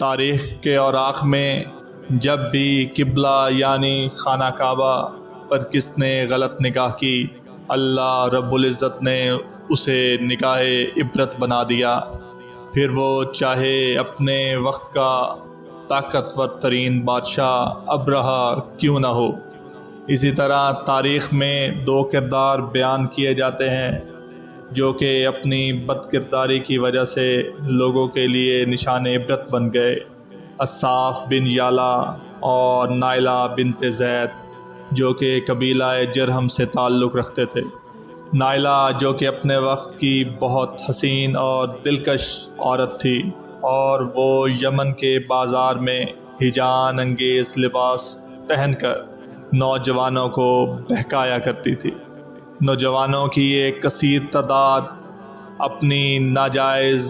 تاریخ کے اوراق میں جب بھی قبلہ یعنی خانہ کعبہ پر کس نے غلط نگاہ کی، اللہ رب العزت نے اسے نگاہ عبرت بنا دیا، پھر وہ چاہے اپنے وقت کا طاقتور ترین بادشاہ ابرہہ کیوں نہ ہو۔ اسی طرح تاریخ میں دو کردار بیان کیے جاتے ہیں جو کہ اپنی بد کرداری کی وجہ سے لوگوں کے لیے نشان عبرت بن گئے، اصاف بن یالا اور نائلہ بنت زید، جو کہ قبیلہ جرہم سے تعلق رکھتے تھے۔ نائلہ جو کہ اپنے وقت کی بہت حسین اور دلکش عورت تھی، اور وہ یمن کے بازار میں ہیجان انگیز لباس پہن کر نوجوانوں کو بہکایا کرتی تھی۔ نوجوانوں کی ایک کثیر تعداد اپنی ناجائز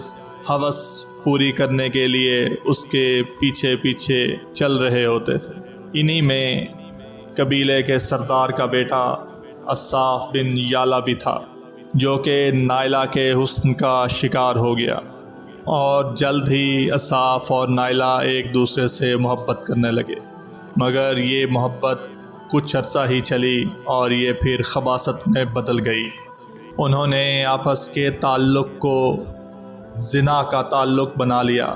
ہوس پوری کرنے کے لیے اس کے پیچھے پیچھے چل رہے ہوتے تھے۔ انہی میں قبیلے کے سردار کا بیٹا اصاف بن یالا بھی تھا، جو کہ نائلہ کے حسن کا شکار ہو گیا، اور جلد ہی اصاف اور نائلہ ایک دوسرے سے محبت کرنے لگے، مگر یہ محبت کچھ عرصہ ہی چلی اور یہ پھر خباثت میں بدل گئی۔ انہوں نے آپس کے تعلق کو زنا کا تعلق بنا لیا،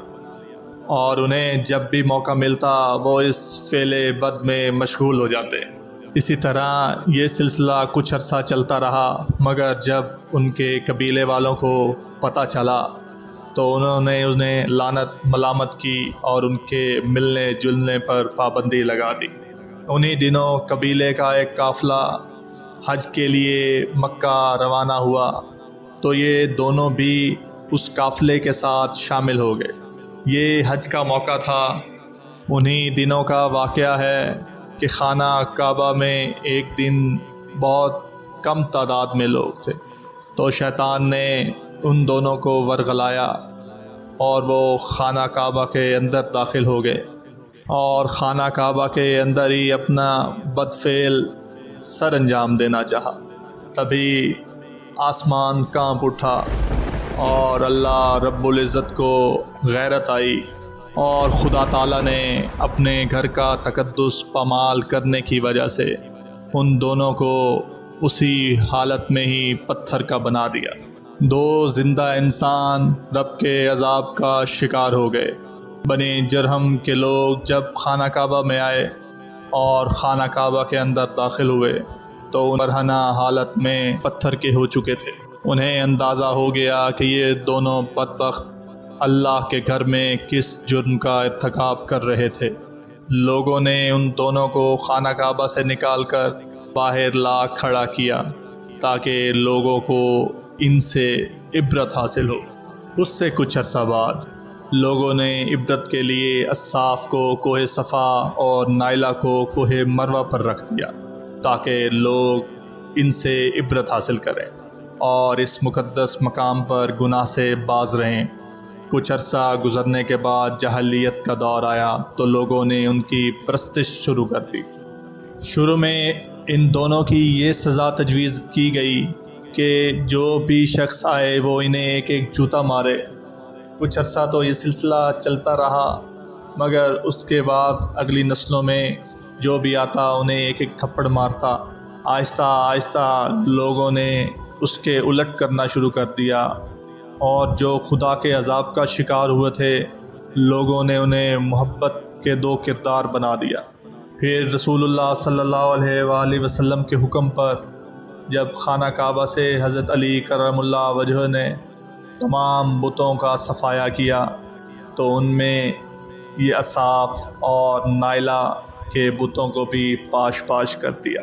اور انہیں جب بھی موقع ملتا وہ اس فعل بد میں مشغول ہو جاتے۔ اسی طرح یہ سلسلہ کچھ عرصہ چلتا رہا، مگر جب ان کے قبیلے والوں کو پتہ چلا تو انہوں نے انہیں لعنت ملامت کی اور ان کے ملنے جلنے پر پابندی لگا دی۔ انہی دنوں قبیلے کا ایک قافلہ حج کے لیے مکہ روانہ ہوا، تو یہ دونوں بھی اس قافلے کے ساتھ شامل ہو گئے۔ یہ حج کا موقع تھا۔ انہی دنوں کا واقعہ ہے کہ خانہ کعبہ میں ایک دن بہت کم تعداد میں لوگ تھے، تو شیطان نے ان دونوں کو ورغلایا اور وہ خانہ کعبہ کے اندر داخل ہو گئے، اور خانہ کعبہ کے اندر ہی اپنا بد فعل سر انجام دینا چاہا۔ تبھی آسمان کانپ اٹھا اور اللہ رب العزت کو غیرت آئی، اور خدا تعالیٰ نے اپنے گھر کا تقدس پامال کرنے کی وجہ سے ان دونوں کو اسی حالت میں ہی پتھر کا بنا دیا۔ دو زندہ انسان رب کے عذاب کا شکار ہو گئے۔ بنی جرہم کے لوگ جب خانہ کعبہ میں آئے اور خانہ کعبہ کے اندر داخل ہوئے تو برہنہ حالت میں پتھر کے ہو چکے تھے۔ انہیں اندازہ ہو گیا کہ یہ دونوں بدبخت اللہ کے گھر میں کس جرم کا ارتکاب کر رہے تھے۔ لوگوں نے ان دونوں کو خانہ کعبہ سے نکال کر باہر لا کھڑا کیا تاکہ لوگوں کو ان سے عبرت حاصل ہو۔ اس سے کچھ عرصہ بعد لوگوں نے عبرت کے لیے اصاف کو کوہ صفا اور نائلہ کو کوہ مروہ پر رکھ دیا تاکہ لوگ ان سے عبرت حاصل کریں اور اس مقدس مقام پر گناہ سے باز رہیں۔ کچھ عرصہ گزرنے کے بعد جاہلیت کا دور آیا تو لوگوں نے ان کی پرستش شروع کر دی۔ شروع میں ان دونوں کی یہ سزا تجویز کی گئی کہ جو بھی شخص آئے وہ انہیں ایک ایک جوتا مارے۔ کچھ عرصہ تو یہ سلسلہ چلتا رہا، مگر اس کے بعد اگلی نسلوں میں جو بھی آتا انہیں ایک ایک تھپڑ مارتا۔ آہستہ آہستہ لوگوں نے اس کے الٹ کرنا شروع کر دیا، اور جو خدا کے عذاب کا شکار ہوئے تھے لوگوں نے انہیں محبت کے دو کردار بنا دیا۔ پھر رسول اللہ صلی اللہ علیہ وآلہ وسلم کے حکم پر جب خانہ کعبہ سے حضرت علی کرم اللہ وجہہ نے تمام بتوں کا صفایا کیا تو ان میں یہ اصاف اور نائلہ کے بتوں کو بھی پاش پاش کر دیا۔